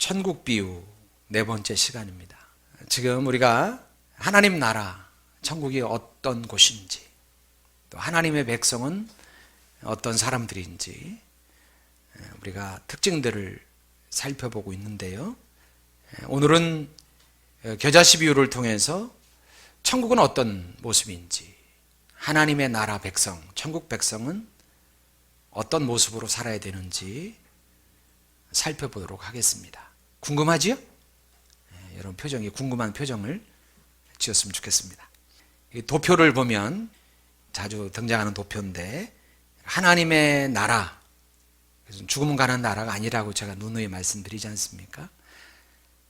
천국 비유 네 번째 시간입니다. 지금 우리가 하나님 나라, 천국이 어떤 곳인지, 또 하나님의 백성은 어떤 사람들인지 우리가 특징들을 살펴보고 있는데요. 오늘은 겨자씨 비유를 통해서 천국은 어떤 모습인지, 하나님의 나라 백성, 천국 백성은 어떤 모습으로 살아야 되는지 살펴보도록 하겠습니다. 궁금하지요? 여러분 표정이 궁금한 표정을 지었으면 좋겠습니다. 이 도표를 보면 자주 등장하는 도표인데, 하나님의 나라, 죽으면 가는 나라가 아니라고 제가 누누이 말씀드리지 않습니까?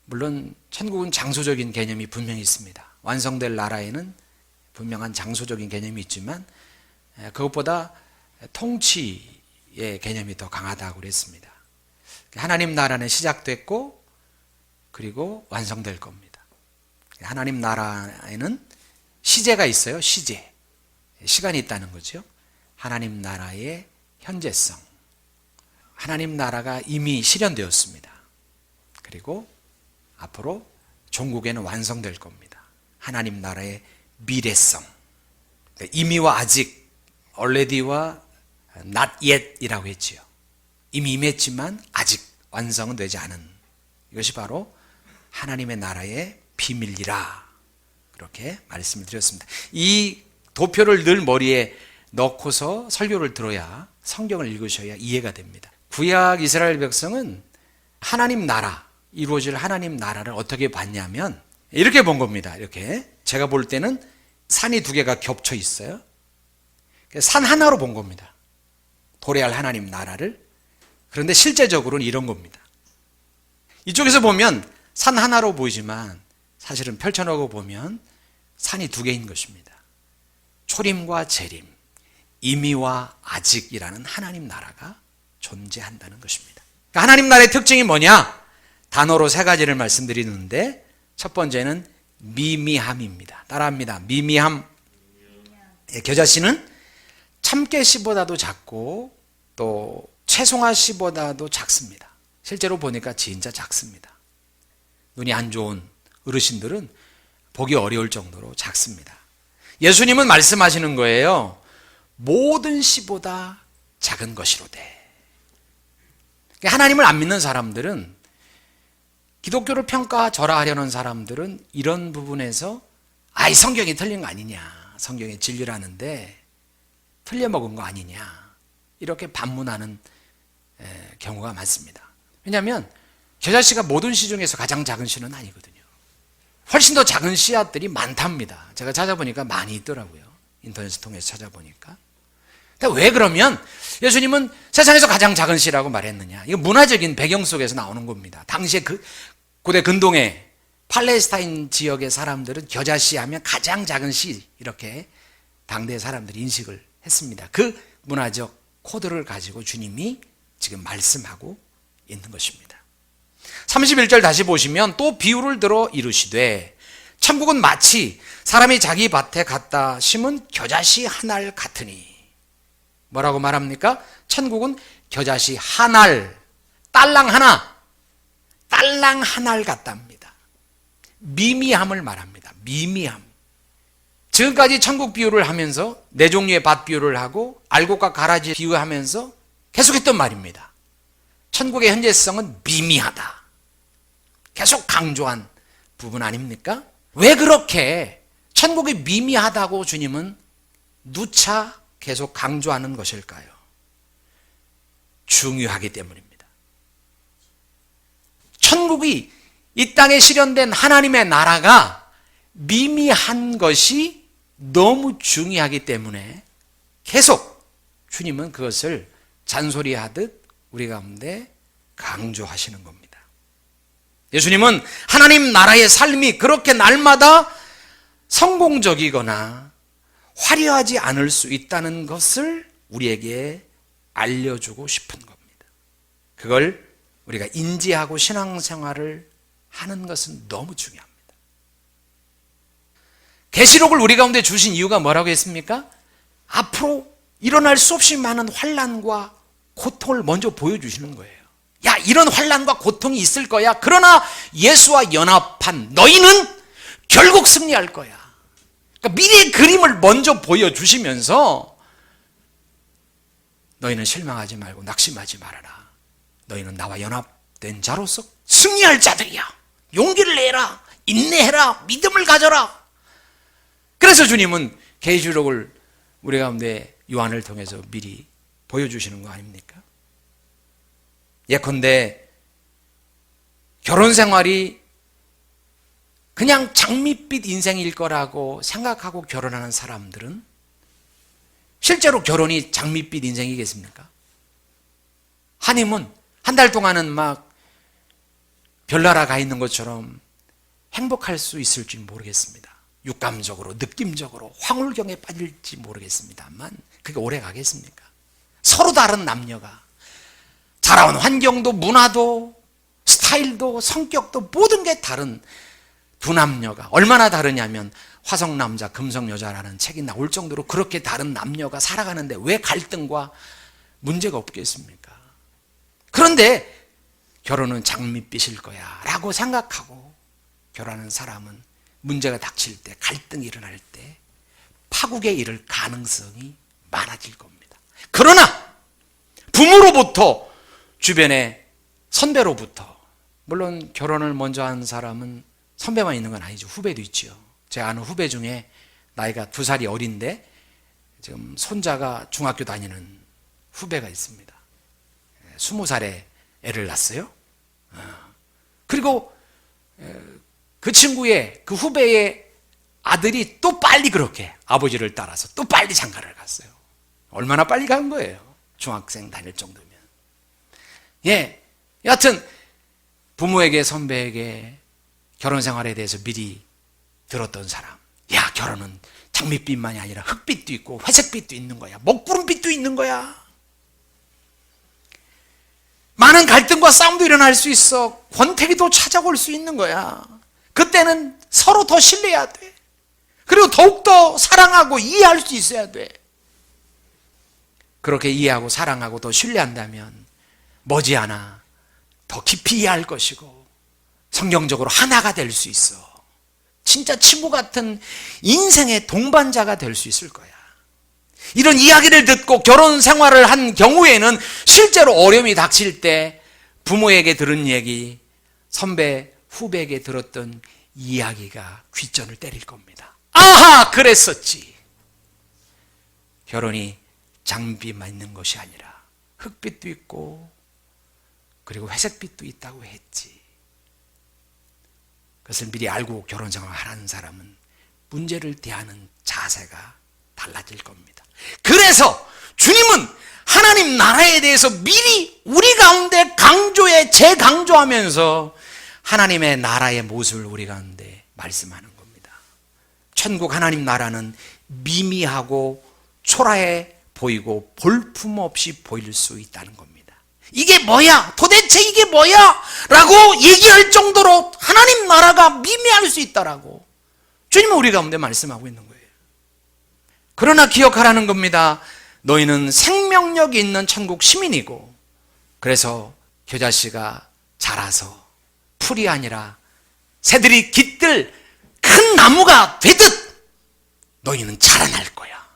물론 천국은 장소적인 개념이 분명히 있습니다. 완성될 나라에는 분명한 장소적인 개념이 있지만 그것보다 통치의 개념이 더 강하다고 그랬습니다. 하나님 나라는 시작됐고 그리고 완성될 겁니다. 하나님 나라에는 시제가 있어요. 시제, 시간이 있다는 거죠. 하나님 나라의 현재성, 하나님 나라가 이미 실현되었습니다. 그리고 앞으로 종국에는 완성될 겁니다. 하나님 나라의 미래성, 이미와 아직, already와 not yet 이라고 했지요. 이미 임했지만 아직 완성은 되지 않은, 이것이 바로 하나님의 나라의 비밀이라, 그렇게 말씀을 드렸습니다. 이 도표를 늘 머리에 넣고서 설교를 들어야, 성경을 읽으셔야 이해가 됩니다. 구약 이스라엘 백성은 하나님 나라, 이루어질 하나님 나라를 어떻게 봤냐면 이렇게 본 겁니다. 이렇게 제가 볼 때는 산이 두 개가 겹쳐 있어요. 산 하나로 본 겁니다. 도래할 하나님 나라를. 그런데 실제적으로는 이런 겁니다. 이쪽에서 보면 산 하나로 보이지만 사실은 펼쳐놓고 보면 산이 두 개인 것입니다. 초림과 재림, 이미와 아직이라는 하나님 나라가 존재한다는 것입니다. 그러니까 하나님 나라의 특징이 뭐냐? 단어로 세 가지를 말씀드리는데, 첫 번째는 미미함입니다. 따라합니다. 미미함. 겨자씨는 참깨씨보다도 작고 또 채송화씨보다도 작습니다. 실제로 보니까 진짜 작습니다. 눈이 안 좋은 어르신들은 보기 어려울 정도로 작습니다. 예수님은 말씀하시는 거예요. 모든 씨보다 작은 것이로되. 하나님을 안 믿는 사람들은, 기독교를 평가절하하려는 사람들은 이런 부분에서 이 성경이 틀린 거 아니냐, 성경의 진리라는데 틀려먹은 거 아니냐, 이렇게 반문하는 경우가 많습니다. 왜냐하면 겨자씨가 모든 씨 중에서 가장 작은 씨는 아니거든요. 훨씬 더 작은 씨앗들이 많답니다. 제가 찾아보니까 많이 있더라고요. 인터넷을 통해서 찾아보니까. 왜 그러면 예수님은 세상에서 가장 작은 씨라고 말했느냐? 이거 문화적인 배경 속에서 나오는 겁니다. 당시에 고대 근동의 팔레스타인 지역의 사람들은 겨자씨 하면 가장 작은 씨, 이렇게 당대 사람들이 인식을 했습니다. 그 문화적 코드를 가지고 주님이 지금 말씀하고 있는 것입니다. 31절 다시 보시면 또 비유를 들어 이르시되 천국은 마치 사람이 자기 밭에 갖다 심은 겨자씨 한 알 같으니. 뭐라고 말합니까? 천국은 겨자씨 한 알, 딸랑 한 알 같답니다. 미미함을 말합니다. 미미함. 지금까지 천국 비유를 하면서 네 종류의 밭 비유를 하고 알곡과 가라지 비유하면서 계속했던 말입니다. 천국의 현재성은 미미하다. 계속 강조한 부분 아닙니까? 왜 그렇게 천국이 미미하다고 주님은 누차 계속 강조하는 것일까요? 중요하기 때문입니다. 천국이, 이 땅에 실현된 하나님의 나라가 미미한 것이 너무 중요하기 때문에 계속 주님은 그것을 잔소리하듯 우리 가운데 강조하시는 겁니다. 예수님은 하나님 나라의 삶이 그렇게 날마다 성공적이거나 화려하지 않을 수 있다는 것을 우리에게 알려주고 싶은 겁니다. 그걸 우리가 인지하고 신앙생활을 하는 것은 너무 중요합니다. 계시록을 우리 가운데 주신 이유가 뭐라고 했습니까? 앞으로 일어날 수 없이 많은 환난과 고통을 먼저 보여주시는 거예요. 야, 이런 환난과 고통이 있을 거야. 그러나 예수와 연합한 너희는 결국 승리할 거야. 그러니까 미래의 그림을 먼저 보여주시면서 너희는 실망하지 말고 낙심하지 말아라. 너희는 나와 연합된 자로서 승리할 자들이야. 용기를 내라. 인내해라. 믿음을 가져라. 그래서 주님은 계시록을 우리 가운데 요한을 통해서 미리 보여주시는 거 아닙니까? 예컨대 결혼 생활이 그냥 장밋빛 인생일 거라고 생각하고 결혼하는 사람들은 실제로 결혼이 장밋빛 인생이겠습니까? 하님은 한 달 동안은 막 별나라 가 있는 것처럼 행복할 수 있을지 모르겠습니다. 육감적으로, 느낌적으로 황홀경에 빠질지 모르겠습니다만 그게 오래 가겠습니까? 서로 다른 남녀가 자라온 환경도 문화도 스타일도 성격도 모든 게 다른 두 남녀가 얼마나 다르냐면 화성남자 금성여자라는 책이 나올 정도로 그렇게 다른 남녀가 살아가는데 왜 갈등과 문제가 없겠습니까? 그런데 결혼은 장밋빛일 거야 라고 생각하고 결혼하는 사람은 문제가 닥칠 때, 갈등이 일어날 때 파국에 이를 가능성이 많아질 겁니다. 그러나 부모로부터 주변의 선배로부터, 물론 결혼을 먼저 한 사람은 선배만 있는 건 아니죠. 후배도 있죠. 제 아는 후배 중에 나이가 2살이 어린데 지금 손자가 중학교 다니는 후배가 있습니다. 20살에 애를 낳았어요. 그리고 그 친구의, 그 후배의 아들이 또 빨리 그렇게 아버지를 따라서 또 빨리 장가를 갔어요. 얼마나 빨리 간 거예요. 중학생 다닐 정도면. 예, 여하튼 부모에게, 선배에게 결혼 생활에 대해서 미리 들었던 사람, 야, 결혼은 장밋빛만이 아니라 흑빛도 있고 회색빛도 있는 거야. 먹구름빛도 있는 거야. 많은 갈등과 싸움도 일어날 수 있어. 권태기도 찾아올 수 있는 거야. 그때는 서로 더 신뢰해야 돼. 그리고 더욱더 사랑하고 이해할 수 있어야 돼. 그렇게 이해하고 사랑하고 더 신뢰한다면 머지않아 더 깊이 이해할 것이고 성경적으로 하나가 될 수 있어. 진짜 친구 같은 인생의 동반자가 될 수 있을 거야. 이런 이야기를 듣고 결혼 생활을 한 경우에는 실제로 어려움이 닥칠 때 부모에게 들은 얘기, 선배, 후배에게 들었던 이야기가 귓전을 때릴 겁니다. 아하, 그랬었지. 결혼이 장밋빛만 있는 것이 아니라 흑빛도 있고 그리고 회색빛도 있다고 했지. 그것을 미리 알고 결혼 생활을 하는 사람은 문제를 대하는 자세가 달라질 겁니다. 그래서 주님은 하나님 나라에 대해서 미리 우리 가운데 재강조하면서 하나님의 나라의 모습을 우리 가운데 말씀하는 겁니다. 천국 하나님 나라는 미미하고 초라해 보이고 볼품없이 보일 수 있다는 겁니다. 이게 뭐야? 도대체 이게 뭐야? 라고 얘기할 정도로 하나님 나라가 미미할 수 있다라고 주님은 우리 가운데 말씀하고 있는 거예요. 그러나 기억하라는 겁니다. 너희는 생명력이 있는 천국 시민이고 그래서 겨자씨가 자라서 풀이 아니라 새들이 깃들 큰 나무가 되듯 너희는 자라날 거야.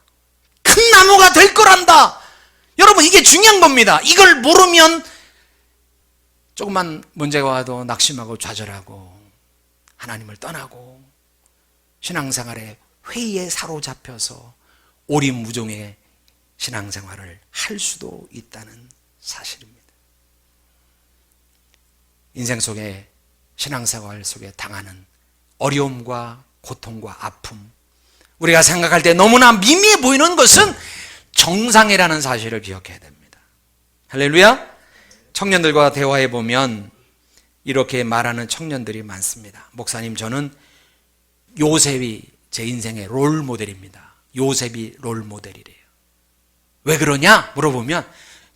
큰 나무가 될 거란다. 여러분, 이게 중요한 겁니다. 이걸 모르면 조금만 문제가 와도 낙심하고 좌절하고 하나님을 떠나고 신앙생활에 회의에 사로잡혀서 오리무종의 신앙생활을 할 수도 있다는 사실입니다. 인생 속에 신앙생활 속에 당하는 어려움과 고통과 아픔, 우리가 생각할 때 너무나 미미해 보이는 것은 정상이라는 사실을 기억해야 됩니다. 할렐루야. 청년들과 대화해 보면 이렇게 말하는 청년들이 많습니다. 목사님, 저는 요셉이 제 인생의 롤 모델입니다. 요셉이 롤 모델이래요. 왜 그러냐 물어보면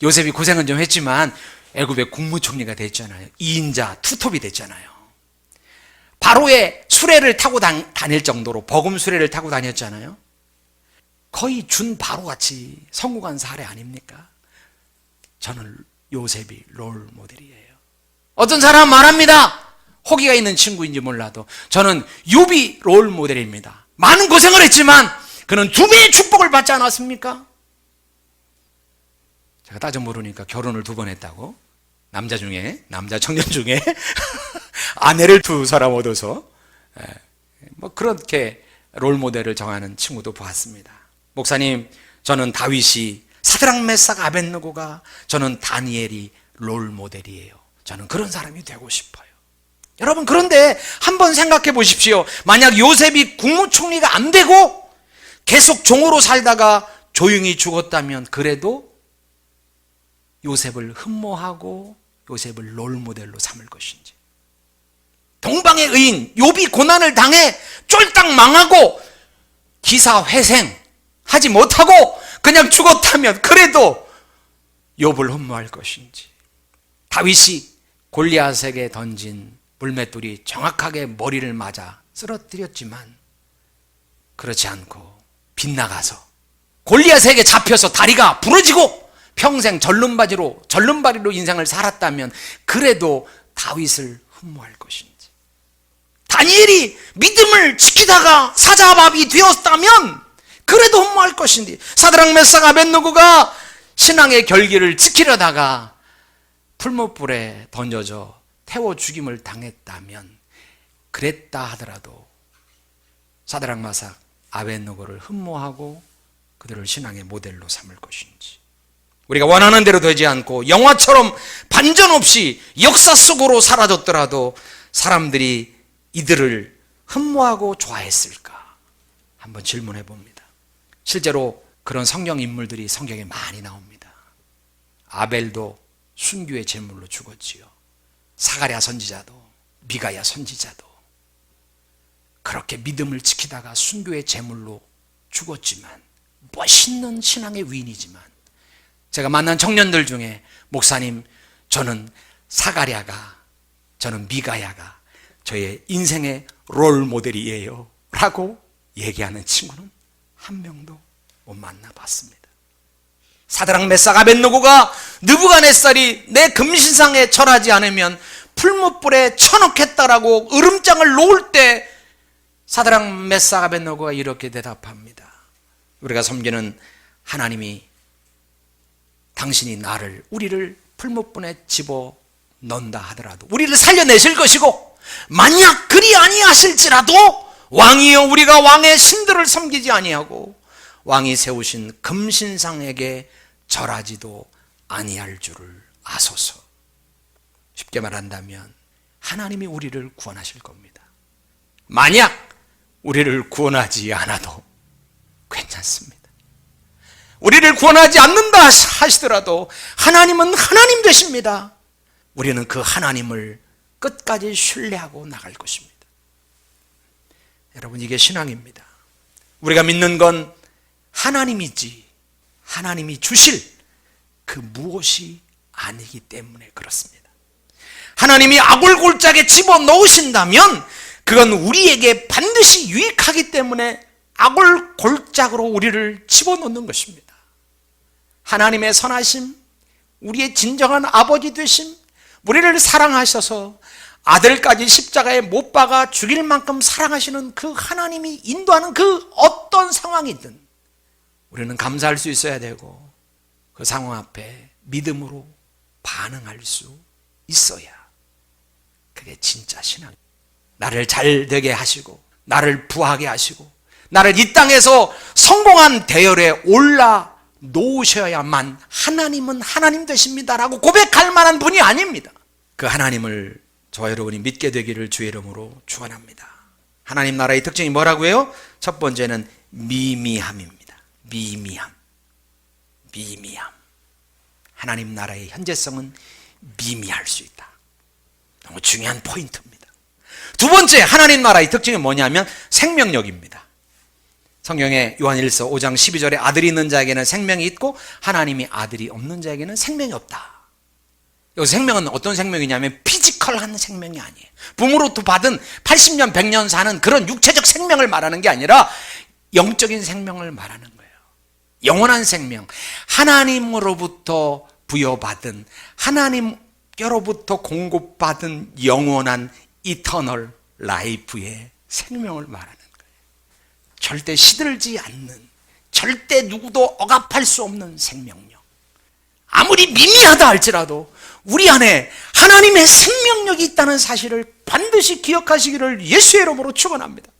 요셉이 고생은 좀 했지만 애굽의 국무총리가 됐잖아요. 2인자 투톱이 됐잖아요. 바로의 수레를 타고 다닐 정도로 버금 수레를 타고 다녔잖아요. 거의 준 바로같이 성공한 사례 아닙니까? 저는 요셉이 롤 모델이에요. 어떤 사람은 말합니다. 호기가 있는 친구인지 몰라도 저는 욥이 롤 모델입니다. 많은 고생을 했지만 그는 2배의 축복을 받지 않았습니까? 제가 따져 물으니까 결혼을 2번 했다고. 남자 청년 중에 아내를 2사람 얻어서 뭐 그렇게 롤 모델을 정하는 친구도 보았습니다. 목사님, 저는 다윗이, 사드락 메삭 아벳느고가, 저는 다니엘이 롤 모델이에요. 저는 그런 사람이 되고 싶어요. 여러분, 그런데 한번 생각해 보십시오. 만약 요셉이 국무총리가 안 되고 계속 종으로 살다가 조용히 죽었다면 그래도 요셉을 흠모하고 요셉을 롤 모델로 삼을 것인지. 동방의 의인 욥이 고난을 당해 쫄딱 망하고 기사회생 하지 못하고 그냥 죽었다면 그래도 욥을 흠모할 것인지. 다윗이 골리앗에게 던진 물맷돌이 정확하게 머리를 맞아 쓰러뜨렸지만 그렇지 않고 빗나가서 골리앗에게 잡혀서 다리가 부러지고 평생 절름발이로 인생을 살았다면 그래도 다윗을 흠모할 것인지. 다니엘이 믿음을 지키다가 사자밥이 되었다면 그래도 흠모할 것인지. 사드락 메삭 아벳느고가 신앙의 결기를 지키려다가 풀무불에 던져져 태워 죽임을 당했다면 그랬다 하더라도 사드락 메삭 아벳느고를 흠모하고 그들을 신앙의 모델로 삼을 것인지. 우리가 원하는 대로 되지 않고 영화처럼 반전 없이 역사 속으로 사라졌더라도 사람들이 이들을 흠모하고 좋아했을까? 한번 질문해 봅니다. 실제로 그런 성경 인물들이 성경에 많이 나옵니다. 아벨도 순교의 제물로 죽었지요. 사가랴 선지자도, 미가야 선지자도 그렇게 믿음을 지키다가 순교의 제물로 죽었지만 멋있는 신앙의 위인이지만 제가 만난 청년들 중에 목사님, 저는 사가랴가, 저는 미가야가 저의 인생의 롤 모델이에요 라고 얘기하는 친구는 한 명도 못 만나봤습니다. 사드락 메삭 아벳느고가 느부갓네살이 내 금신상에 절하지 않으면 풀무불에 쳐넣겠다라고 으름장을 놓을 때 사드락 메삭 아벳느고가 이렇게 대답합니다. 우리가 섬기는 하나님이 당신이 우리를 풀무불에 집어 넣는다 하더라도 우리를 살려내실 것이고 만약 그리 아니하실지라도 왕이여 우리가 왕의 신들을 섬기지 아니하고 왕이 세우신 금신상에게 절하지도 아니할 줄을 아소서. 쉽게 말한다면 하나님이 우리를 구원하실 겁니다. 만약 우리를 구원하지 않아도 괜찮습니다. 우리를 구원하지 않는다 하시더라도 하나님은 하나님 되십니다. 우리는 그 하나님을 끝까지 신뢰하고 나갈 것입니다. 여러분, 이게 신앙입니다. 우리가 믿는 건 하나님이지 하나님이 주실 그 무엇이 아니기 때문에 그렇습니다. 하나님이 아골골짜기에 집어넣으신다면 그건 우리에게 반드시 유익하기 때문에 아골골짜기로 우리를 집어넣는 것입니다. 하나님의 선하심, 우리의 진정한 아버지 되심, 우리를 사랑하셔서 아들까지 십자가에 못 박아 죽일 만큼 사랑하시는 그 하나님이 인도하는 그 어떤 상황이든 우리는 감사할 수 있어야 되고 그 상황 앞에 믿음으로 반응할 수 있어야 그게 진짜 신앙. 나를 잘 되게 하시고 나를 부하게 하시고 나를 이 땅에서 성공한 대열에 올라 놓으셔야만 하나님은 하나님 되십니다라고 고백할 만한 분이 아닙니다. 그 하나님을 저와 여러분이 믿게 되기를 주의 이름으로 축원합니다. 하나님 나라의 특징이 뭐라고요? 첫 번째는 미미함입니다. 미미함. 하나님 나라의 현재성은 미미할 수 있다. 너무 중요한 포인트입니다. 두 번째 하나님 나라의 특징이 뭐냐면 생명력입니다. 성경에 요한일서 5장 12절에 아들이 있는 자에게는 생명이 있고 하나님이 아들이 없는 자에게는 생명이 없다. 여기서 생명은 어떤 생명이냐면 피지컬한 생명이 아니에요. 부모로부터 받은 80년 100년 사는 그런 육체적 생명을 말하는 게 아니라 영적인 생명을 말하는 거예요. 영원한 생명, 하나님으로부터 부여받은 하나님께로부터 공급받은 영원한 이터널 라이프의 생명을 말하는 거예요. 절대 시들지 않는, 절대 누구도 억압할 수 없는 생명력. 아무리 미미하다 할지라도 우리 안에 하나님의 생명력이 있다는 사실을 반드시 기억하시기를 예수의 이름으로 축원합니다.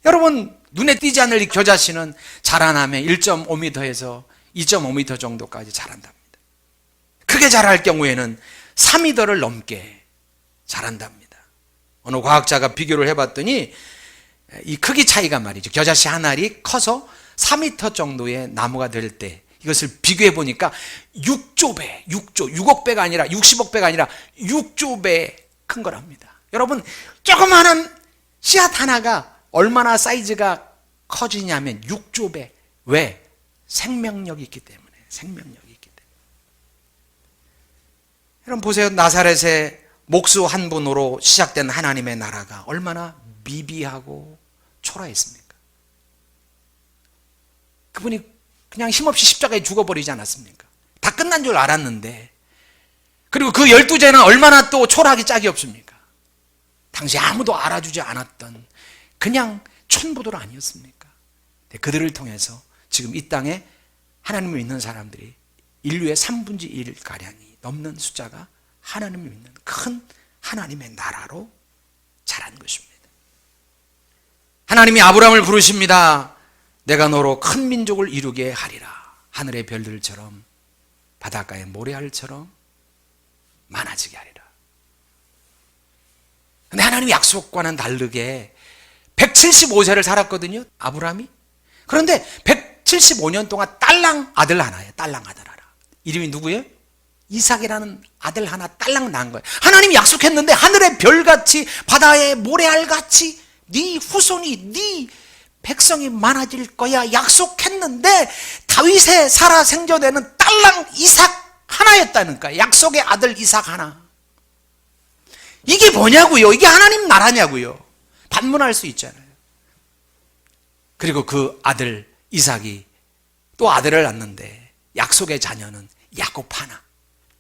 여러분, 눈에 띄지 않을 이 겨자씨는 자라나면 1.5m에서 2.5m 정도까지 자란답니다. 크게 자랄 경우에는 3m를 넘게 자란답니다. 어느 과학자가 비교를 해봤더니 이 크기 차이가 말이죠. 겨자씨 한 알이 커서 4m 정도의 나무가 될 때 이것을 비교해 보니까 6조 배, 6억 배가 아니라 60억 배가 아니라 6조 배 큰 거랍니다. 여러분, 조그마한 씨앗 하나가 얼마나 사이즈가 커지냐면 6조 배. 왜? 생명력이 있기 때문에. 생명력이 있기 때문에. 여러분 보세요. 나사렛의 목수 한 분으로 시작된 하나님의 나라가 얼마나 미비하고 초라했습니까? 그분이 그냥 힘없이 십자가에 죽어버리지 않았습니까? 다 끝난 줄 알았는데, 그리고 그 12제는 얼마나 또 초라하기 짝이 없습니까? 당시 아무도 알아주지 않았던 그냥 촌부들 아니었습니까? 그들을 통해서 지금 이 땅에 하나님을 믿는 사람들이 인류의 3분의 1가량이 넘는 숫자가 하나님을 믿는 큰 하나님의 나라로 자란 것입니다. 하나님이 아브라함을 부르십니다. 내가 너로 큰 민족을 이루게 하리라. 하늘의 별들처럼 바닷가의 모래알처럼 많아지게 하리라. 근데 하나님 약속과는 다르게 175세를 살았거든요, 아브라함이. 그런데 175년 동안 딸랑 아들 하나예요. 딸랑 아들 하나. 이름이 누구예요? 이삭이라는 아들 하나 딸랑 낳은 거예요. 하나님이 약속했는데 하늘의 별같이 바다의 모래알같이 네 후손이, 네 백성이 많아질 거야 약속했는데 다윗의 살아 생전에는 딸랑 이삭 하나였다는 거예요. 약속의 아들 이삭 하나. 이게 뭐냐고요? 이게 하나님 나라냐고요? 반문할 수 있잖아요. 그리고 그 아들 이삭이 또 아들을 낳는데 약속의 자녀는 야곱 하나,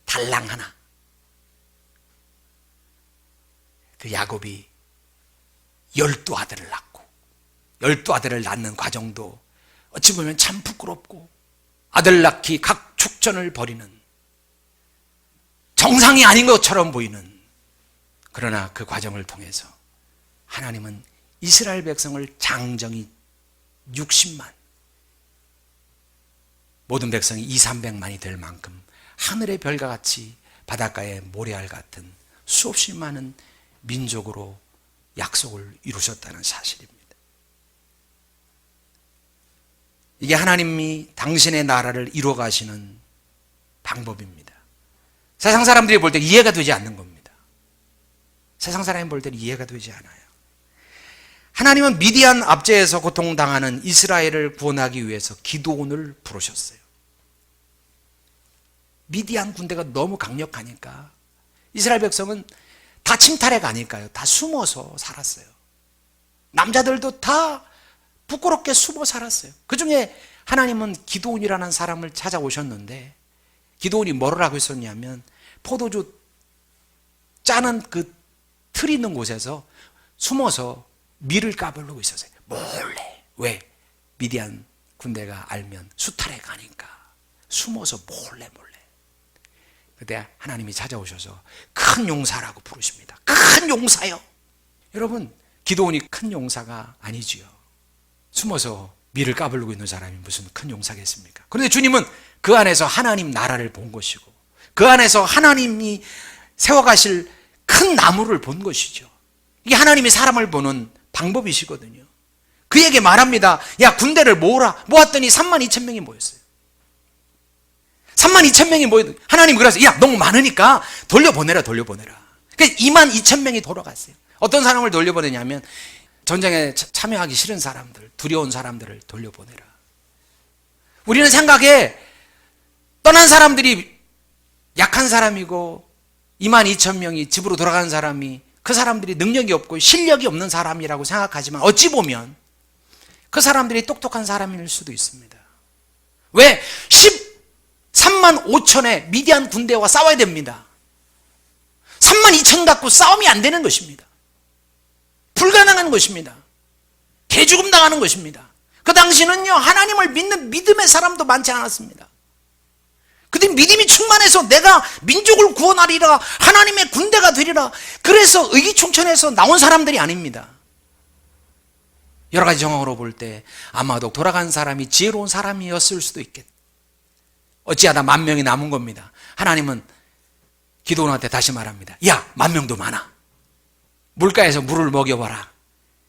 달랑 하나. 그 야곱이 12아들을 낳고 12아들을 낳는 과정도 어찌 보면 참 부끄럽고 아들 낳기 각 축전을 벌이는 정상이 아닌 것처럼 보이는, 그러나 그 과정을 통해서 하나님은 이스라엘 백성을 장정히 60만, 모든 백성이 200~300만이 될 만큼 하늘의 별과 같이 바닷가의 모래알 같은 수없이 많은 민족으로 약속을 이루셨다는 사실입니다. 이게 하나님이 당신의 나라를 이루어 가시는 방법입니다. 세상 사람들이 볼 때 이해가 되지 않는 겁니다. 세상 사람이 볼 때는 이해가 되지 않아요. 하나님은 미디안 압제에서 고통당하는 이스라엘을 구원하기 위해서 기드온을 부르셨어요. 미디안 군대가 너무 강력하니까 이스라엘 백성은 다 침탈해 가니까요. 다 숨어서 살았어요. 남자들도 다 부끄럽게 숨어 살았어요. 그 중에 하나님은 기드온이라는 사람을 찾아오셨는데, 기드온이 뭐를 하고 있었냐면 포도주 짜는 그 틀 있는 곳에서 숨어서 밀을 까불고 있었어요. 몰래. 왜? 미디안 군대가 알면 수탈해 가니까 숨어서 몰래. 그때 하나님이 찾아오셔서 큰 용사라고 부르십니다. 큰 용사요. 여러분, 기드온이 큰 용사가 아니지요. 숨어서 밀을 까불고 있는 사람이 무슨 큰 용사겠습니까? 그런데 주님은 그 안에서 하나님 나라를 본 것이고 그 안에서 하나님이 세워가실 큰 나무를 본 것이죠. 이게 하나님이 사람을 보는 방법이시거든요. 그에게 말합니다. 야, 군대를 모으라. 모았더니 32,000명이 모였어요. 32,000명이 모였. 하나님 그래서 야, 너무 많으니까 돌려보내라. 그래서 22,000명이 돌아갔어요. 어떤 사람을 돌려보내냐면 전쟁에 참여하기 싫은 사람들, 두려운 사람들을 돌려보내라. 우리는 생각에 떠난 사람들이 약한 사람이고 22,000명이 집으로 돌아간 사람이 그 사람들이 능력이 없고 실력이 없는 사람이라고 생각하지만 어찌 보면 그 사람들이 똑똑한 사람일 수도 있습니다. 왜? 3만 5천의 미디안 군대와 싸워야 됩니다. 3만 2천 갖고 싸움이 안 되는 것입니다. 불가능한 것입니다. 개죽음 당하는 것입니다. 그 당시는요, 하나님을 믿는 믿음의 사람도 많지 않았습니다. 그때 믿음이 충만해서 내가 민족을 구원하리라, 하나님의 군대가 되리라, 그래서 의기충천해서 나온 사람들이 아닙니다. 여러 가지 정황으로 볼 때 아마도 돌아간 사람이 지혜로운 사람이었을 수도 있겠다. 어찌하다 10,000명이 남은 겁니다. 하나님은 기드온한테 다시 말합니다. 야, 10,000명도 많아. 물가에서 물을 먹여봐라.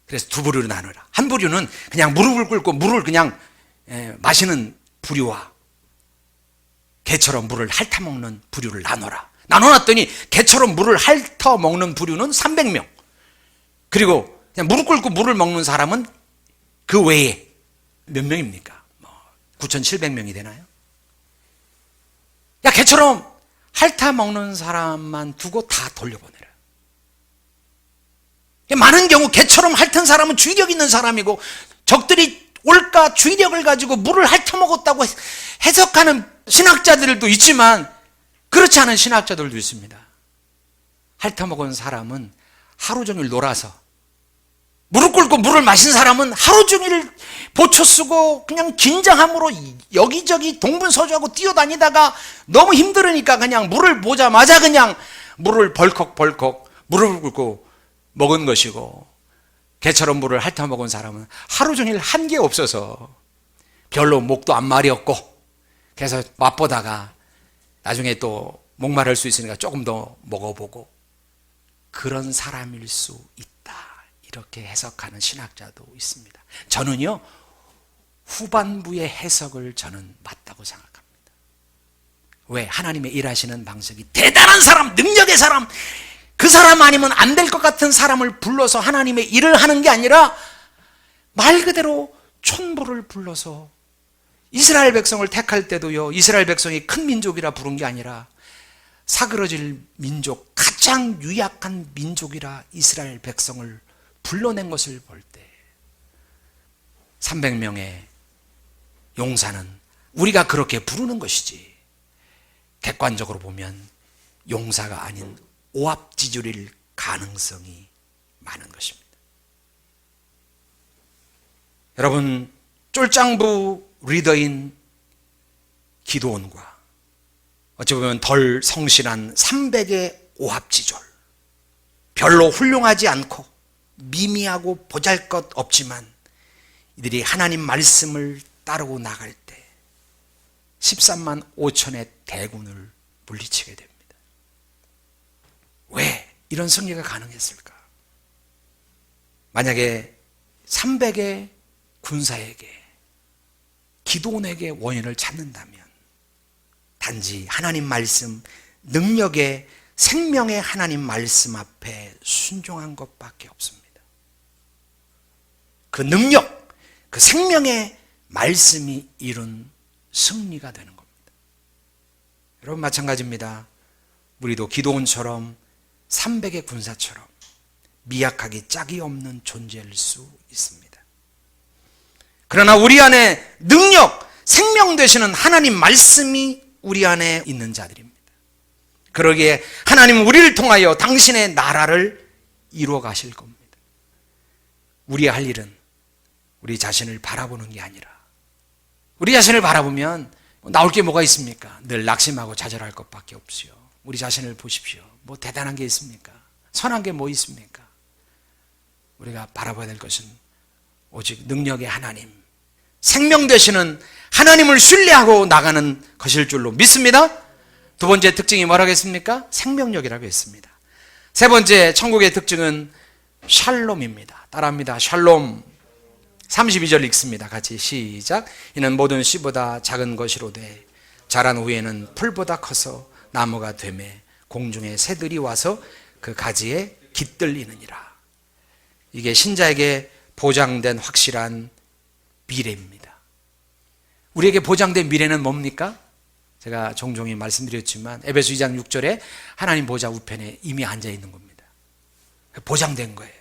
그래서 2부류로 나누라. 한 부류는 그냥 무릎을 꿇고 물을 그냥 마시는 부류와 개처럼 물을 핥아먹는 부류를 나눠라. 나눠놨더니 개처럼 물을 핥아먹는 부류는 300명. 그리고 그냥 무릎 꿇고 물을 먹는 사람은 그 외에 몇 명입니까? 9,700명이 되나요? 야, 개처럼 핥아먹는 사람만 두고 다 돌려보내라. 많은 경우 개처럼 핥은 사람은 주의력 있는 사람이고, 적들이 올까 주의력을 가지고 물을 핥아먹었다고 해석하는 신학자들도 있지만 그렇지 않은 신학자들도 있습니다. 핥아먹은 사람은 하루 종일 놀아서, 무릎 꿇고 물을 마신 사람은 하루 종일 보초 쓰고 그냥 긴장함으로 여기저기 동분서주하고 뛰어다니다가 너무 힘들으니까 그냥 물을 보자마자 그냥 물을 벌컥벌컥 무릎을 꿇고 먹은 것이고, 개처럼 물을 핥아먹은 사람은 하루 종일 한 게 없어서 별로 목도 안 마렸고, 그래서 맛보다가 나중에 또 목마를 수 있으니까 조금 더 먹어보고, 그런 사람일 수 있다, 이렇게 해석하는 신학자도 있습니다. 저는요, 후반부의 해석을 저는 맞다고 생각합니다. 왜? 하나님의 일하시는 방식이 대단한 사람, 능력의 사람, 그 사람 아니면 안 될 것 같은 사람을 불러서 하나님의 일을 하는 게 아니라 말 그대로 촌부를 불러서, 이스라엘 백성을 택할 때도요, 이스라엘 백성이 큰 민족이라 부른 게 아니라 사그러질 민족, 가장 유약한 민족이라 이스라엘 백성을 불러낸 것을 볼 때 300명의 용사는 우리가 그렇게 부르는 것이지, 객관적으로 보면 용사가 아닌 오합지졸일 가능성이 많은 것입니다. 여러분, 쫄장부 리더인 기드온과 어찌 보면 덜 성실한 300의 오합지졸, 별로 훌륭하지 않고 미미하고 보잘것없지만 이들이 하나님 말씀을 따르고 나갈 때 13만 5천의 대군을 물리치게 됩니다. 왜 이런 승리가 가능했을까? 만약에 300의 군사에게, 기드온에게 원인을 찾는다면 단지 하나님 말씀, 능력의 생명의 하나님 말씀 앞에 순종한 것밖에 없습니다. 그 능력, 그 생명의 말씀이 이룬 승리가 되는 겁니다. 여러분, 마찬가지입니다. 우리도 기드온처럼 300의 군사처럼 미약하기 짝이 없는 존재일 수 있습니다. 그러나 우리 안에 능력, 생명 되시는 하나님 말씀이 우리 안에 있는 자들입니다. 그러기에 하나님은 우리를 통하여 당신의 나라를 이루어 가실 겁니다. 우리의 할 일은 우리 자신을 바라보는 게 아니라, 우리 자신을 바라보면 나올 게 뭐가 있습니까? 늘 낙심하고 좌절할 것밖에 없지요. 우리 자신을 보십시오. 뭐 대단한 게 있습니까? 선한 게 뭐 있습니까? 우리가 바라봐야 될 것은 오직 능력의 하나님, 생명 되시는 하나님을 신뢰하고 나가는 것일 줄로 믿습니다. 두 번째 특징이 뭐라고 했습니까? 생명력이라고 했습니다. 세 번째, 천국의 특징은 샬롬입니다. 따라합니다. 샬롬. 32절 읽습니다. 같이 시작. 이는 모든 씨보다 작은 것이로되 자란 후에는 풀보다 커서 나무가 되매 공중의 새들이 와서 그 가지에 깃들리느니라. 이게 신자에게 보장된 확실한 미래입니다. 우리에게 보장된 미래는 뭡니까? 제가 종종 말씀드렸지만 에베소 2장 6절에 하나님 보좌 우편에 이미 앉아 있는 겁니다. 보장된 거예요.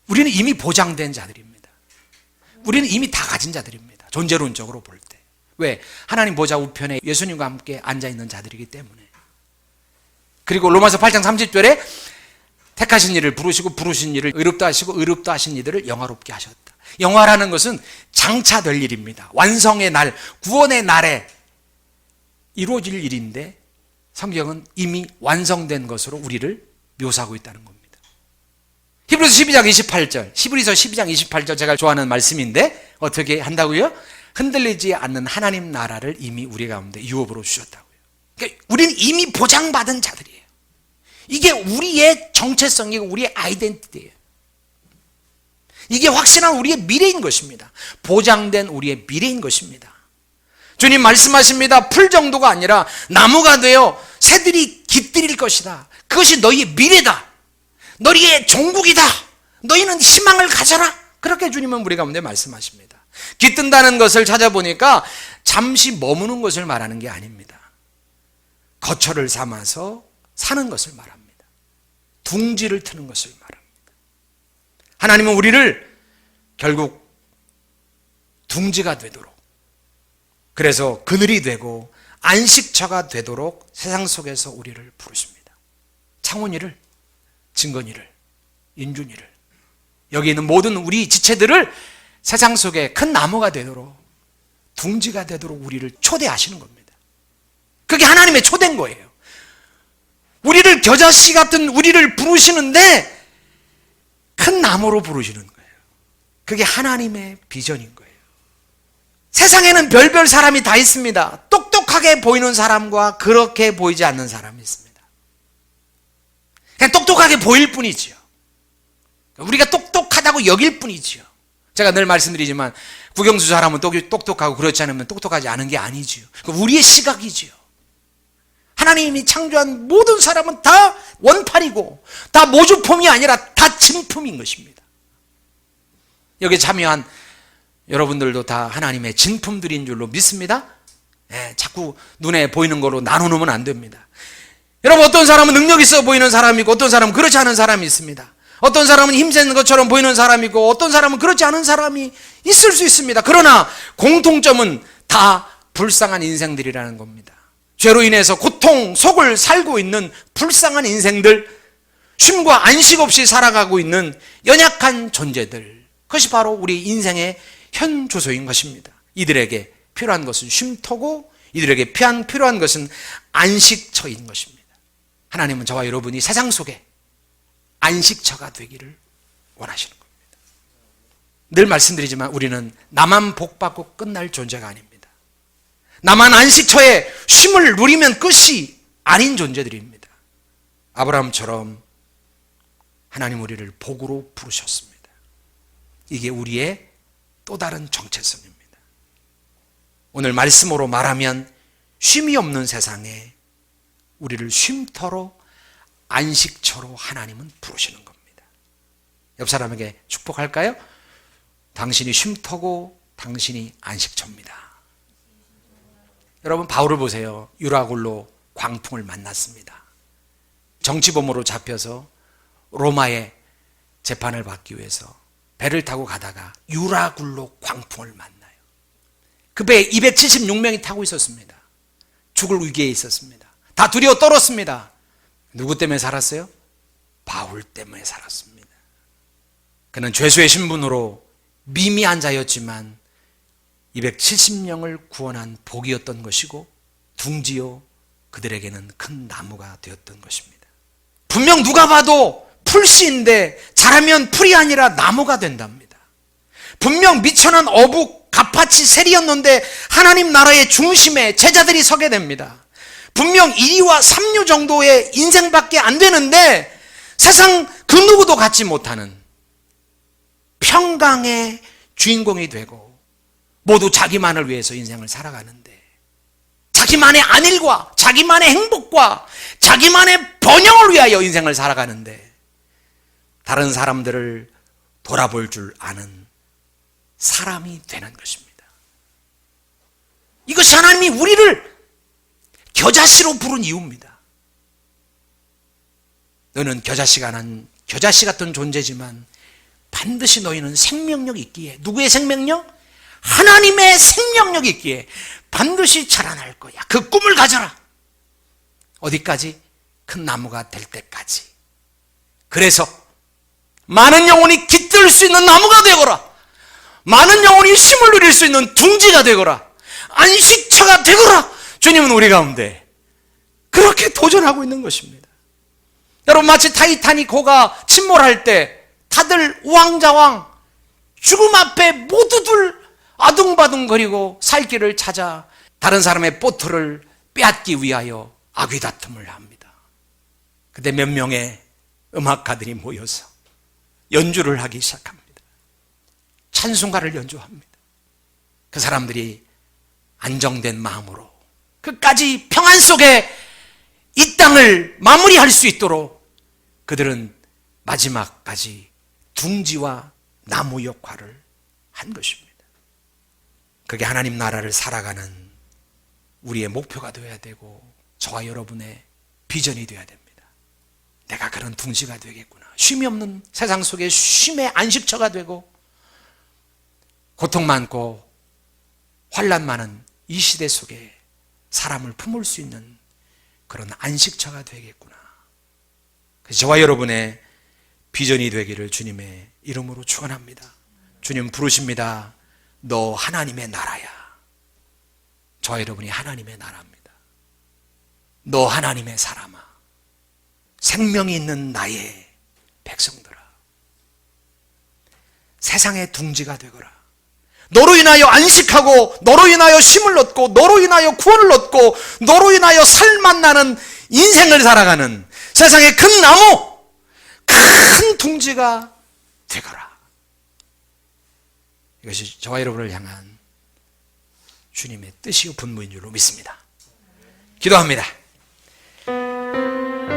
우리는 이미 보장된 자들입니다. 우리는 이미 다 가진 자들입니다. 존재론적으로 볼 때. 왜? 하나님 보좌 우편에 예수님과 함께 앉아있는 자들이기 때문에. 그리고 로마서 8장 30절에 택하신 이를 부르시고 부르신 이를 의롭다 하시고 의롭다 하신 이들을 영화롭게 하셨다. 영화라는 것은 장차 될 일입니다. 완성의 날, 구원의 날에 이루어질 일인데 성경은 이미 완성된 것으로 우리를 묘사하고 있다는 겁니다. 히브리서 12장 28절, 히브리서 12장 28절 제가 좋아하는 말씀인데 어떻게 한다고요? 흔들리지 않는 하나님 나라를 이미 우리 가운데 유업으로 주셨다고요. 그러니까 우리는 이미 보장받은 자들이에요. 이게 우리의 정체성이고 우리의 아이덴티티예요. 이게 확실한 우리의 미래인 것입니다. 보장된 우리의 미래인 것입니다. 주님 말씀하십니다. 풀 정도가 아니라 나무가 되어 새들이 깃들일 것이다. 그것이 너희의 미래다. 너희의 종국이다. 너희는 희망을 가져라. 그렇게 주님은 우리 가운데 말씀하십니다. 깃든다는 것을 찾아보니까 잠시 머무는 것을 말하는 게 아닙니다. 거처를 삼아서 사는 것을 말합니다. 둥지를 트는 것을 말합니다. 하나님은 우리를 결국 둥지가 되도록, 그래서 그늘이 되고 안식처가 되도록 세상 속에서 우리를 부르십니다. 창훈이를, 진건이를, 인준이를, 여기 있는 모든 우리 지체들을 세상 속에 큰 나무가 되도록, 둥지가 되도록 우리를 초대하시는 겁니다. 그게 하나님의 초대인 거예요. 우리를 겨자씨 같은 우리를 부르시는데 큰 나무로 부르시는 거예요. 그게 하나님의 비전인 거예요. 세상에는 별별 사람이 다 있습니다. 똑똑하게 보이는 사람과 그렇게 보이지 않는 사람이 있습니다. 그냥 똑똑하게 보일 뿐이지요. 우리가 똑똑하다고 여길 뿐이지요. 제가 늘 말씀드리지만 국영수 사람은 똑똑하고 그렇지 않으면 똑똑하지 않은 게 아니지요. 우리의 시각이지요. 하나님이 창조한 모든 사람은 다 원판이고 다 모주품이 아니라 다 진품인 것입니다. 여기 참여한 여러분들도 다 하나님의 진품들인 줄로 믿습니다. 자꾸 눈에 보이는 거로 나누면 안 됩니다. 여러분, 어떤 사람은 능력 있어 보이는 사람이고 어떤 사람은 그렇지 않은 사람이 있습니다. 어떤 사람은 힘센 것처럼 보이는 사람이고 어떤 사람은 그렇지 않은 사람이 있을 수 있습니다. 그러나 공통점은 다 불쌍한 인생들이라는 겁니다. 죄로 인해서 고통 속을 살고 있는 불쌍한 인생들, 쉼과 안식 없이 살아가고 있는 연약한 존재들, 그것이 바로 우리 인생의 현 주소인 것입니다. 이들에게 필요한 것은 쉼터고 이들에게 필요한 것은 안식처인 것입니다. 하나님은 저와 여러분이 세상 속에 안식처가 되기를 원하시는 겁니다. 늘 말씀드리지만 우리는 나만 복받고 끝날 존재가 아닙니다. 나만 안식처에 쉼을 누리면 끝이 아닌 존재들입니다. 아브라함처럼 하나님 우리를 복으로 부르셨습니다. 이게 우리의 또 다른 정체성입니다. 오늘 말씀으로 말하면 쉼이 없는 세상에 우리를 쉼터로, 안식처로 하나님은 부르시는 겁니다. 옆 사람에게 축복할까요? 당신이 쉼터고 당신이 안식처입니다. 여러분, 바울을 보세요. 유라굴로 광풍을 만났습니다. 정치범으로 잡혀서 로마에 재판을 받기 위해서 배를 타고 가다가 유라굴로 광풍을 만나요. 그 배에 276명이 타고 있었습니다. 죽을 위기에 있었습니다. 다 두려워 떨었습니다. 누구 때문에 살았어요? 바울 때문에 살았습니다. 그는 죄수의 신분으로 미미한 자였지만 270명을 구원한 복이었던 것이고 둥지요 그들에게는 큰 나무가 되었던 것입니다. 분명 누가 봐도 풀씨인데 자라면 풀이 아니라 나무가 된답니다. 분명 미천한 어북 가파치 셀이었는데 하나님 나라의 중심에 제자들이 서게 됩니다. 분명 2와 3류 정도의 인생밖에 안 되는데 세상 그 누구도 갖지 못하는 평강의 주인공이 되고 모두 자기만을 위해서 인생을 살아가는데 자기만의 안일과 자기만의 행복과 자기만의 번영을 위하여 인생을 살아가는데 다른 사람들을 돌아볼 줄 아는 사람이 되는 것입니다. 이것이 하나님이 우리를 겨자씨로 부른 이유입니다. 너는 겨자씨 같은 존재지만 반드시 너희는 생명력이 있기에, 누구의 생명력? 하나님의 생명력이 있기에 반드시 자라날 거야. 그 꿈을 가져라. 어디까지? 큰 나무가 될 때까지. 그래서 많은 영혼이 깃들 수 있는 나무가 되거라. 많은 영혼이 힘을 누릴 수 있는 둥지가 되거라. 안식처가 되거라. 주님은 우리 가운데 그렇게 도전하고 있는 것입니다. 여러분, 마치 타이타닉호가 침몰할 때 다들 우왕좌왕 죽음 앞에 모두들 아둥바둥거리고 살 길을 찾아 다른 사람의 보트를 빼앗기 위하여 아귀다툼을 합니다. 그때 몇 명의 음악가들이 모여서 연주를 하기 시작합니다. 찬송가를 연주합니다. 그 사람들이 안정된 마음으로 끝까지 평안 속에 이 땅을 마무리할 수 있도록 그들은 마지막까지 둥지와 나무 역할을 한 것입니다. 그게 하나님 나라를 살아가는 우리의 목표가 되어야 되고 저와 여러분의 비전이 되어야 됩니다. 내가 그런 둥지가 되겠구나. 쉼이 없는 세상 속에 쉼의 안식처가 되고 고통 많고 환난 많은 이 시대 속에 사람을 품을 수 있는 그런 안식처가 되겠구나. 그래서 저와 여러분의 비전이 되기를 주님의 이름으로 축원합니다. 주님 부르십니다. 너 하나님의 나라야. 저와 여러분이 하나님의 나라입니다. 너 하나님의 사람아. 생명이 있는 나의 백성들아. 세상의 둥지가 되거라. 너로 인하여 안식하고 너로 인하여 쉼을 얻고 너로 인하여 구원을 얻고 너로 인하여 살맛나는 인생을 살아가는 세상의 큰 나무, 큰 둥지가 되거라. 이것이 저와 여러분을 향한 주님의 뜻이요 분부인 줄로 믿습니다. 기도합니다.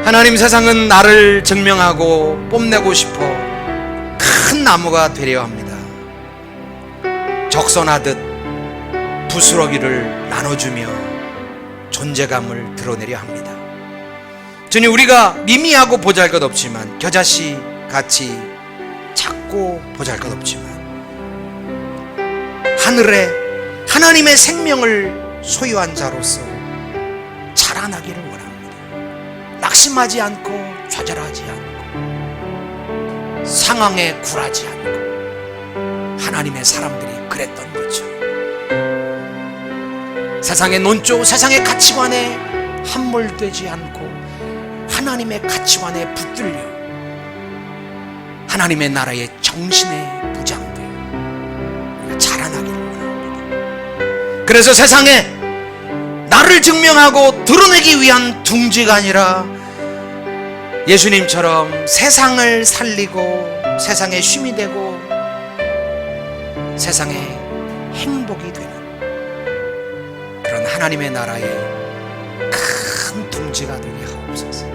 하나님, 세상은 나를 증명하고 뽐내고 싶어 큰 나무가 되려 합니다. 적선하듯 부스러기를 나눠주며 존재감을 드러내려 합니다. 주님, 우리가 미미하고 보잘것없지만 겨자씨 같이 작고 보잘것없지만 하늘에 하나님의 생명을 소유한 자로서 자라나기를 원합니다. 낙심하지 않고 좌절하지 않고 상황에 굴하지 않고 하나님의 사람들이 그랬던 것처럼 세상의 논조, 세상의 가치관에 함몰되지 않고 하나님의 가치관에 붙들려 하나님의 나라의 정신에 부장되어 우리가 자라나기를 원합니다. 그래서 세상에 나를 증명하고 드러내기 위한 둥지가 아니라 예수님처럼 세상을 살리고 세상의 쉼이 되고 세상의 행복이 되는 그런 하나님의 나라의 큰 둥지가 되게 하옵소서.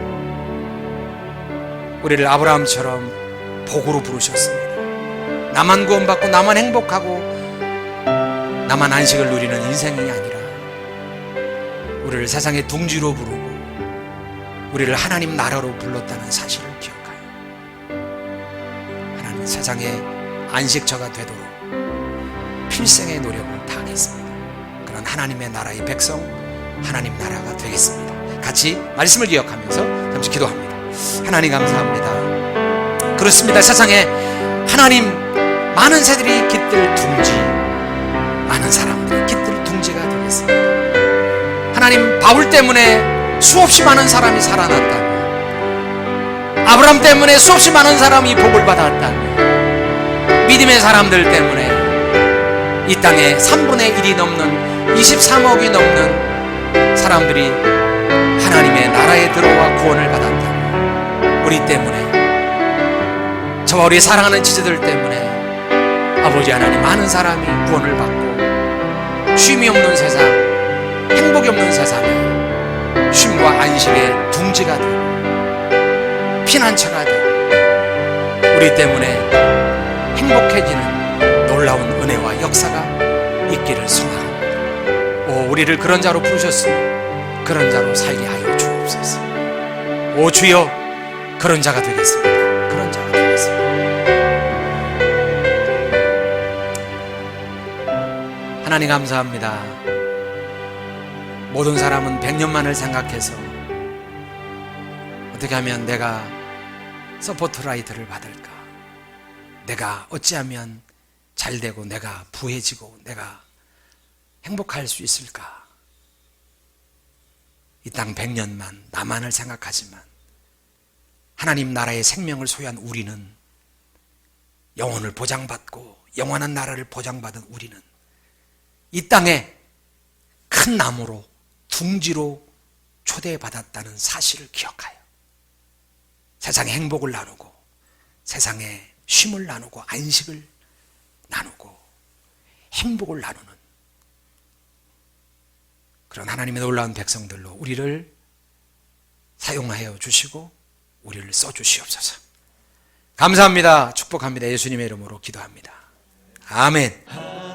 우리를 아브라함처럼 복으로 부르셨습니다. 나만 구원받고 나만 행복하고 나만 안식을 누리는 인생이 아니라 우리를 세상의 둥지로 부르고 우리를 하나님 나라로 불렀다는 사실을 기억하여 하나님 세상의 안식처가 되도록 필생의 노력을 다하겠습니다. 그런 하나님의 나라의 백성, 하나님 나라가 되겠습니다. 같이 말씀을 기억하면서 잠시 기도합니다. 하나님 감사합니다. 그렇습니다. 세상에 하나님 많은 새들이 깃들 둥지, 많은 사람들이 깃들 둥지가 되겠습니다. 하나님, 바울 때문에 수없이 많은 사람이 살아났다며, 아브라함 때문에 수없이 많은 사람이 복을 받았다며, 믿음의 사람들 때문에 이 땅에 3분의 1이 넘는 23억이 넘는 사람들이 하나님의 나라에 들어와 구원을 받았다며, 우리 때문에, 저와 우리 사랑하는 지체들 때문에 아버지 하나님 많은 사람이 구원을 받고 쉼이 없는 세상, 행복이 없는 세상에 쉼과 안식의 둥지가 되고 피난처가 되고 우리 때문에 행복해지는 놀라운 은혜와 역사가 있기를 소망합니다. 오, 우리를 그런 자로 부르셨으니 그런 자로 살게 하여 주옵소서. 오 주여, 그런 자가 되겠습니다. 그런 자가 되겠습니다. 하나님 감사합니다. 모든 사람은 100년만을 생각해서 어떻게 하면 내가 서포트라이트를 받을까, 내가 어찌하면 잘되고 내가 부해지고 내가 행복할 수 있을까, 이 땅 100년만 나만을 생각하지만 하나님 나라의 생명을 소유한 우리는, 영혼을 보장받고 영원한 나라를 보장받은 우리는 이 땅에 큰 나무로 둥지로 초대받았다는 사실을 기억하여 세상의 행복을 나누고 세상의 쉼을 나누고 안식을 나누고 행복을 나누는 그런 하나님의 놀라운 백성들로 우리를 사용하여 주시고 우리를 써주시옵소서. 감사합니다. 축복합니다. 예수님의 이름으로 기도합니다. 아멘.